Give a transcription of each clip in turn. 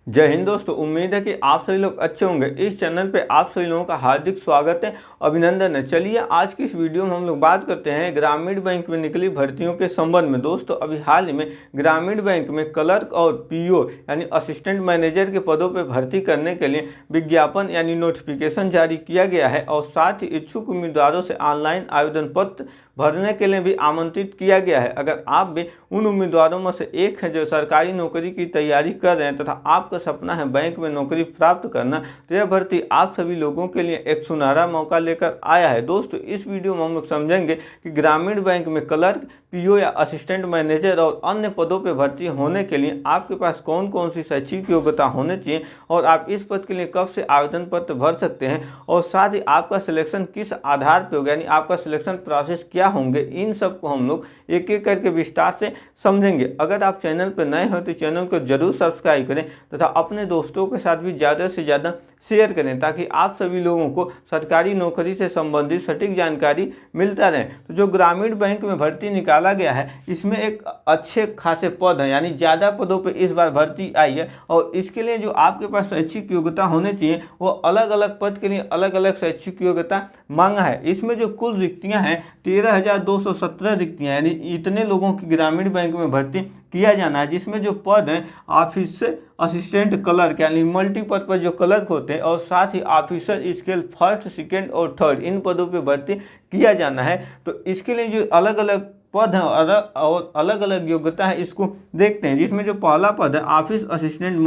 जय हिंद दोस्तों। उम्मीद है कि आप सभी लोग अच्छे होंगे। इस चैनल पे आप सभी लोगों का हार्दिक स्वागत है, अभिनंदन है। चलिए आज की इस वीडियो में हम लोग बात करते हैं ग्रामीण बैंक में निकली भर्तियों के संबंध में। दोस्तों अभी हाल ही में ग्रामीण बैंक में क्लर्क और पीओ यानी असिस्टेंट मैनेजर के पदों पर भर्ती करने के लिए विज्ञापन यानी नोटिफिकेशन जारी किया गया है और साथ ही इच्छुक उम्मीदवारों से ऑनलाइन आवेदन पत्र भरने के लिए भी आमंत्रित किया गया है। अगर आप भी उन उम्मीदवारों में से एक हैं जो सरकारी नौकरी की तैयारी कर रहे हैं तथा आपका सपना है बैंक में नौकरी प्राप्त करना, तो यह भर्ती आप सभी लोगों के लिए एक सुनहरा मौका लेकर आया है। दोस्तों इस वीडियो में हम लोग समझेंगे कि ग्रामीण बैंक में क्लर्क, पीओ या असिस्टेंट मैनेजर और अन्य पदों पर भर्ती होने के लिए आपके पास कौन कौन सी शैक्षिक योग्यता होनी चाहिए और आप इस पद के लिए कब से आवेदन पत्र भर सकते हैं और साथ ही आपका सिलेक्शन किस आधार पर होगा, यानी आपका सिलेक्शन प्रोसेस क्या होंगे। इन सब को हम लोग एक एक करके विस्तार से समझेंगे। अगर आप चैनल पर नए हो तो चैनल को जरूर सब्सक्राइब करें तथा अपने दोस्तों के साथ भी ज़्यादा से ज़्यादा शेयर करें ताकि आप सभी लोगों को सरकारी नौकरी से संबंधित सटीक जानकारी मिलता रहे। तो जो ग्रामीण बैंक में भर्ती निकाला गया है इसमें एक अच्छे खासे पद हैं, यानी ज़्यादा पदों पर इस बार भर्ती आई है और इसके लिए जो आपके पास शैक्षिक योग्यता होनी चाहिए वो अलग अलग पद के लिए अलग अलग शैक्षिक योग्यता मांगा है। इसमें जो कुल रिक्तियाँ हैं 13,217 रिक्तियाँ, यानी इतने लोगों की ग्रामीण बैंक में भर्ती किया जाना है, जिसमें जो पद हैं ऑफिसर असिस्टेंट क्लर्क यानी मल्टीपर्पज जो क्लर्क होते हैं और साथ ही ऑफिसर स्केल फर्स्ट, सेकेंड और थर्ड, इन पदों पे भर्ती किया जाना है। तो इसके लिए जो अलग अलग पद हैं और अलग अलग योग्यता है इसको देखते हैं। जिसमें जो पहला पद है ऑफिस असिस्टेंट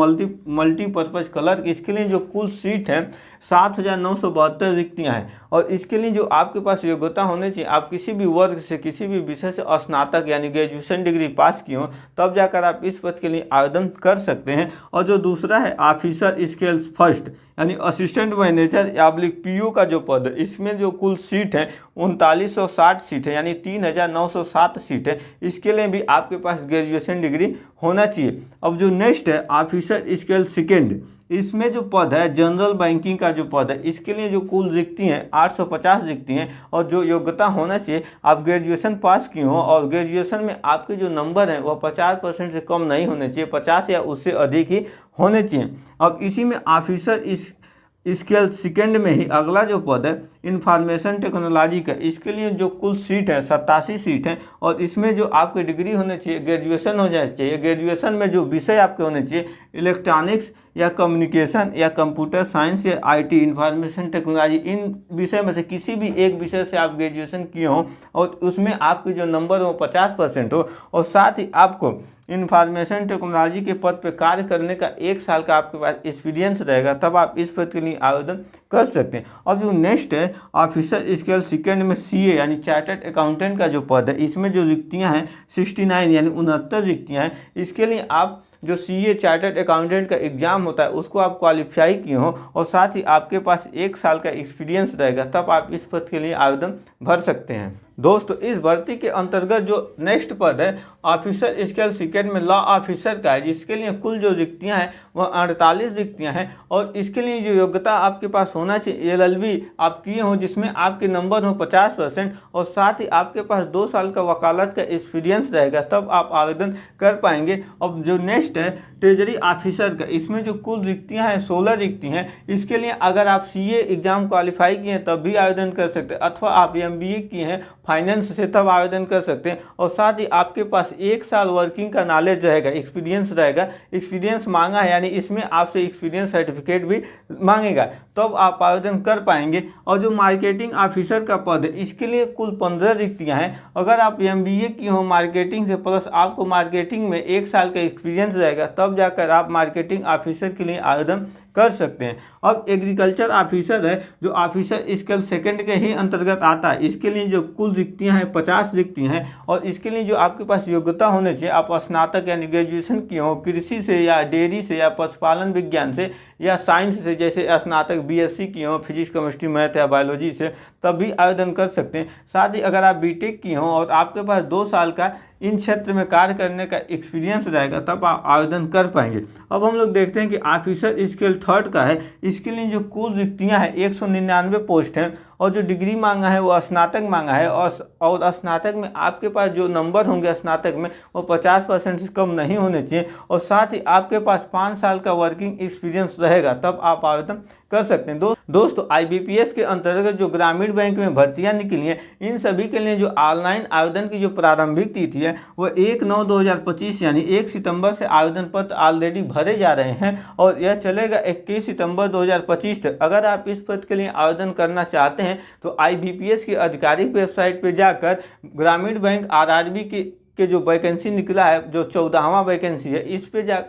मल्टीपर्पज क्लर्क, इसके लिए जो कुल सीट है 7,972 रिक्तियाँ हैं और इसके लिए जो आपके पास योग्यता होनी चाहिए, आप किसी भी वर्ग से किसी भी विषय से स्नातक यानी ग्रेजुएशन डिग्री पास की हो तब जाकर आप इस पद के लिए आवेदन कर सकते हैं। और जो दूसरा है ऑफिसर स्केल्स फर्स्ट यानी असिस्टेंट मैनेजर या पीओ का जो पद है, इसमें जो कुल सीट है 3960 सीट है, यानी 3,907 सीट है। इसके लिए भी आपके पास ग्रेजुएशन डिग्री होना चाहिए। अब जो नेक्स्ट है ऑफिसर स्केल सेकेंड, इसमें जो पद है जनरल बैंकिंग का जो पद है, इसके लिए जो कुल रिक्ति हैं 850 रिक्ति हैं और जो योग्यता होना चाहिए आप ग्रेजुएशन पास की हो और ग्रेजुएशन में आपके जो नंबर हैं वह 50% से कम नहीं होने चाहिए, 50 या उससे अधिक ही होने चाहिए। अब इसी में ऑफिसर स्केल सेकेंड में ही अगला जो पद है इंफॉर्मेशन टेक्नोलॉजी का, इसके लिए जो कुल सीट है 87 सीट है और इसमें जो आपकी डिग्री होनी चाहिए ग्रेजुएशन हो जाना चाहिए। ग्रेजुएशन में जो विषय आपके होने चाहिए इलेक्ट्रॉनिक्स या कम्युनिकेशन या कंप्यूटर साइंस या आईटी इंफॉर्मेशन टेक्नोलॉजी, इन विषय में से किसी भी एक विषय से आप ग्रेजुएशन किए हो और उसमें आपके जो नंबर हो 50% हो और साथ ही आपको इंफॉर्मेशन टेक्नोलॉजी के पद पर कार्य करने का 1 साल का आपके पास एक्सपीरियंस रहेगा, तब आप इस पद के लिए आवेदन कर सकते हैं। अब जो नेक्स्ट है ऑफिसर स्केल सेकेंड में सीए यानी चार्टर्ड अकाउंटेंट का जो पद है, इसमें जो रिक्तियां हैं 69 यानी 69 रिक्तियां हैं। इसके लिए आप जो सीए चार्टर्ड अकाउंटेंट का एग्जाम होता है उसको आप क्वालिफाई किए हो और साथ ही आपके पास 1 साल का एक्सपीरियंस रहेगा, तब आप इस पद के लिए आवेदन भर सकते हैं। दोस्तों इस भर्ती के अंतर्गत जो नेक्स्ट पद है ऑफिसर स्केल सेकेंड में लॉ ऑफिसर का है, जिसके लिए कुल जो रिक्तियां हैं वह 48 रिक्तियां हैं और इसके लिए जो योग्यता आपके पास होना चाहिए LLB आप किए हो जिसमें आपके नंबर हो 50% और साथ ही आपके पास 2 साल का वकालत का एक्सपीरियंस रहेगा, तब आप आवेदन कर पाएंगे। अब जो नेक्स्ट है ट्रेजरी ऑफिसर का, इसमें जो कुल रिक्तियां हैं 16 रिक्ति हैं। इसके लिए अगर आप सीए एग्जाम क्वालिफाई किए हैं तब भी आवेदन कर सकते हैं अथवा आप MBA किए हैं फाइनेंस से तब आवेदन कर सकते हैं और साथ ही आपके पास 1 साल वर्किंग का नॉलेज रहेगा, एक्सपीरियंस रहेगा। एक्सपीरियंस मांगा है यानी इसमें आपसे एक्सपीरियंस सर्टिफिकेट भी मांगेगा, तब आप आवेदन कर पाएंगे। और जो मार्केटिंग ऑफिसर का पद है इसके लिए कुल 15 रिक्तियां हैं। अगर आप MBA की हो मार्केटिंग से प्लस आपको मार्केटिंग में 1 साल का एक्सपीरियंस रहेगा, तब जाकर आप मार्केटिंग ऑफिसर के लिए आवेदन कर सकते हैं। अब एग्रीकल्चर ऑफिसर है जो ऑफिसर स्केल सेकंड के ही अंतर्गत आता है। इसके लिए जो कुल रिक्तियां हैं 50 रिक्तियां हैं और इसके लिए जो आपके पास योग्यता होनी चाहिए, आप स्नातक यानी ग्रेजुएशन किए हो कृषि से या डेयरी से या पशुपालन विज्ञान से या साइंस से, जैसे स्नातक BSc किए हो फिजिक्स केमिस्ट्री मैथ या बायोलॉजी से, तब भी आवेदन कर सकते हैं। साथ ही अगर आप बीटेक किए हो और आपके पास 2 साल का इन क्षेत्र में कार्य करने का एक्सपीरियंस रहेगा, तब आप आवेदन कर पाएंगे। अब हम लोग देखते हैं कि ऑफिसर स्केल थर्ड का है, इसके लिए जो कुल रिक्तियां हैं 199 पोस्ट हैं और जो डिग्री मांगा है वो स्नातक मांगा है, और स्नातक में आपके पास जो नंबर होंगे स्नातक में वो 50% से कम नहीं होने चाहिए, और साथ ही आपके पास 5 साल का वर्किंग एक्सपीरियंस रहेगा, तब आप आवेदन कर सकते हैं। दोस्तों IBPS के अंतर्गत जो ग्रामीण बैंक में भर्तियां निकली हैं, इन सभी के लिए जो ऑनलाइन आवेदन की जो प्रारंभिक तिथि है वो 1/9/2025 यानी 1 सितंबर से आवेदन पत्र ऑलरेडी भरे जा रहे हैं, और यह चलेगा 21 सितंबर 2025 तक। अगर आप इस पद के लिए आवेदन करना चाहते हैं तो IBPS की आधिकारिक वेबसाइट पर जाकर ग्रामीण बैंक RRB के जो वैकेंसी निकला है, जो 14वां वैकेंसी है,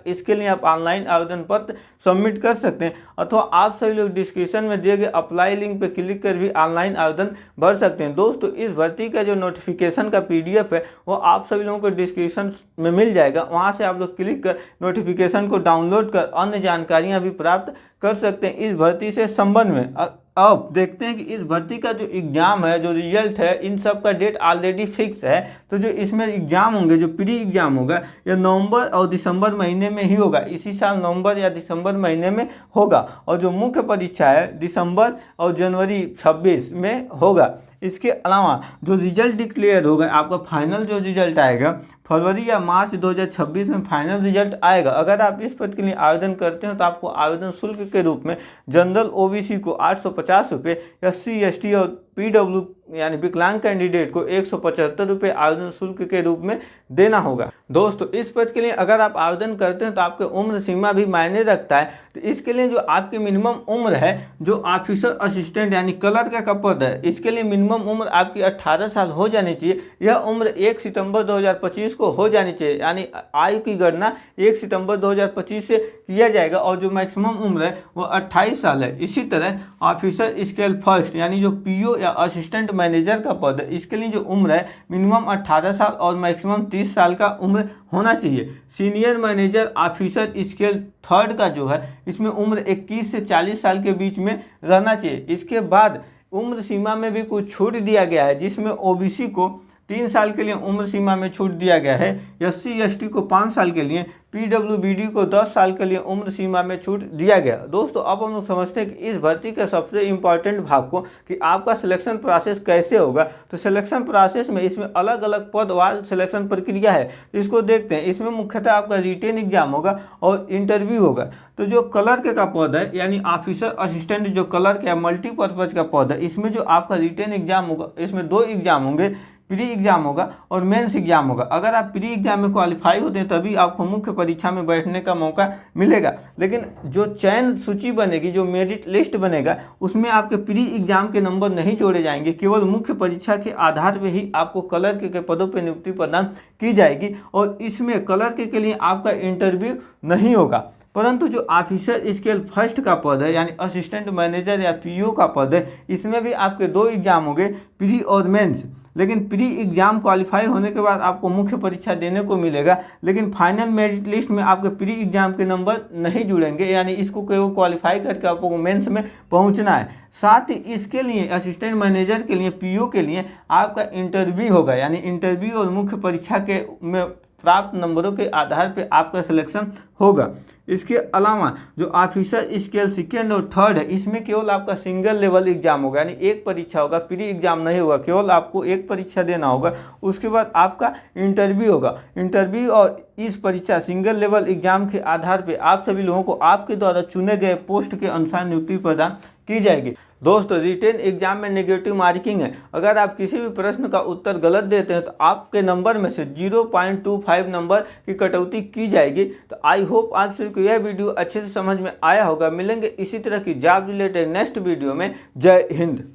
इसके लिए आप ऑनलाइन आवेदन पत्र सबमिट कर सकते हैं, अथवा आप सभी लोग डिस्क्रिप्शन में दिए गए अप्लाई लिंक पे क्लिक कर भी ऑनलाइन आवेदन भर सकते हैं। दोस्तों इस भर्ती का जो नोटिफिकेशन का PDF है वो आप सभी लोगों को डिस्क्रिप्शन में मिल जाएगा, वहाँ से आप लोग क्लिक कर नोटिफिकेशन को डाउनलोड कर अन्य जानकारियाँ भी प्राप्त कर सकते हैं इस भर्ती से संबंध में। अब देखते हैं कि इस भर्ती का जो एग्ज़ाम है, जो रिजल्ट है, इन सब का डेट ऑलरेडी फिक्स है। तो जो इसमें एग्ज़ाम होंगे, जो प्री एग्ज़ाम होगा, यह नवंबर और दिसंबर महीने में ही होगा, इसी साल नवंबर या दिसंबर महीने में होगा, और जो मुख्य परीक्षा है दिसंबर और जनवरी 26 में होगा। इसके अलावा जो रिजल्ट डिक्लेयर होगा, आपका फाइनल जो रिजल्ट आएगा फरवरी या मार्च 2026 में फाइनल रिजल्ट आएगा। अगर आप इस पद के लिए आवेदन करते हो तो आपको आवेदन शुल्क के रूप में जनरल OBC को 850 रुपये, SC ST और PW यानी विकलांग कैंडिडेट को 175 रुपये आवेदन शुल्क के रूप में देना होगा। दोस्तों इस पद के लिए अगर आप आवेदन करते हैं तो आपके उम्र सीमा भी मायने रखता है। तो इसके लिए जो आपकी मिनिमम उम्र है, जो ऑफिसर असिस्टेंट यानी क्लर्क का पद है, इसके लिए मिनिमम उम्र आपकी 18 साल हो जानी चाहिए। यह उम्र 1 सितंबर 2025 को हो जानी चाहिए, यानी आयु की गणना 1 सितंबर 2025 से किया जाएगा, और जो मैक्सिमम उम्र है वो 28 साल है। इसी तरह ऑफिसर स्केल फर्स्ट यानी जो PO या असिस्टेंट मैनेजर का पद है, इसके लिए जो उम्र है मिनिमम 18 साल और मैक्सिमम 30 साल का उम्र होना चाहिए। Senior manager officer scale third का जो है, इसमें उम्र 21 से 40 साल के बीच में रहना चाहिए। इसके बाद उम्र सीमा में भी कुछ छूट दिया गया है, जिसमें OBC को 3 साल के लिए उम्र सीमा में छूट दिया गया है, SC ST को 5 साल के लिए, PWBD को 10 साल के लिए उम्र सीमा में छूट दिया गया। दोस्तों अब हम लोग समझते हैं कि इस भर्ती के सबसे इम्पॉर्टेंट भाग को, कि आपका सिलेक्शन प्रोसेस कैसे होगा। तो सिलेक्शन प्रोसेस में इसमें अलग अलग पदवार सिलेक्शन प्रक्रिया है, इसको देखते हैं। इसमें मुख्यतः आपका रिटेन एग्जाम होगा और इंटरव्यू होगा। तो जो क्लर्क का पद है यानी ऑफिसर असिस्टेंट जो क्लर्क या मल्टीपर्पज का पद है, इसमें जो आपका रिटेन एग्जाम होगा, इसमें 2 एग्जाम होंगे, प्री एग्जाम होगा और मेंस एग्जाम होगा। अगर आप प्री एग्जाम में क्वालिफाई होते हैं तभी आपको मुख्य परीक्षा में बैठने का मौका मिलेगा, लेकिन जो चयन सूची बनेगी, जो मेरिट लिस्ट बनेगा, उसमें आपके प्री एग्जाम के नंबर नहीं जोड़े जाएंगे। केवल मुख्य परीक्षा के आधार पर ही आपको क्लर्क के पदों पर नियुक्ति प्रदान की जाएगी, और इसमें क्लर्क के लिए आपका इंटरव्यू नहीं होगा। परंतु जो ऑफिसर स्केल फर्स्ट का पद है यानी असिस्टेंट मैनेजर या PO का पद है, इसमें भी आपके 2 एग्जाम होंगे, प्री और मेंस। लेकिन प्री एग्जाम क्वालिफाई होने के बाद आपको मुख्य परीक्षा देने को मिलेगा, लेकिन फाइनल मेरिट लिस्ट में आपके प्री एग्जाम के नंबर नहीं जुड़ेंगे, यानी इसको केवल क्वालिफाई करके आपको मेंस में पहुंचना है। साथ ही इसके लिए असिस्टेंट मैनेजर के लिए, PO के लिए आपका इंटरव्यू होगा, यानी इंटरव्यू और मुख्य परीक्षा के में प्राप्त नंबरों के आधार पर आपका सिलेक्शन होगा। इसके अलावा जो ऑफिसर स्केल सेकेंड और थर्ड है, इसमें केवल आपका सिंगल लेवल एग्जाम होगा, यानी एक परीक्षा होगा, प्री एग्जाम नहीं होगा, केवल आपको एक परीक्षा देना होगा। उसके बाद आपका इंटरव्यू होगा। इंटरव्यू और इस परीक्षा सिंगल लेवल एग्जाम के आधार पर आप सभी लोगों को आपके द्वारा चुने गए पोस्ट के अनुसार नियुक्ति प्रदान की जाएगी। दोस्तों रिटेन एग्जाम में नेगेटिव मार्किंग है। अगर आप किसी भी प्रश्न का उत्तर गलत देते हैं तो आपके नंबर में से 0.25 नंबर की कटौती की जाएगी। तो आई होप आप सभी को यह वीडियो अच्छे से समझ में आया होगा। मिलेंगे इसी तरह की जॉब रिलेटेड नेक्स्ट वीडियो में। जय हिंद।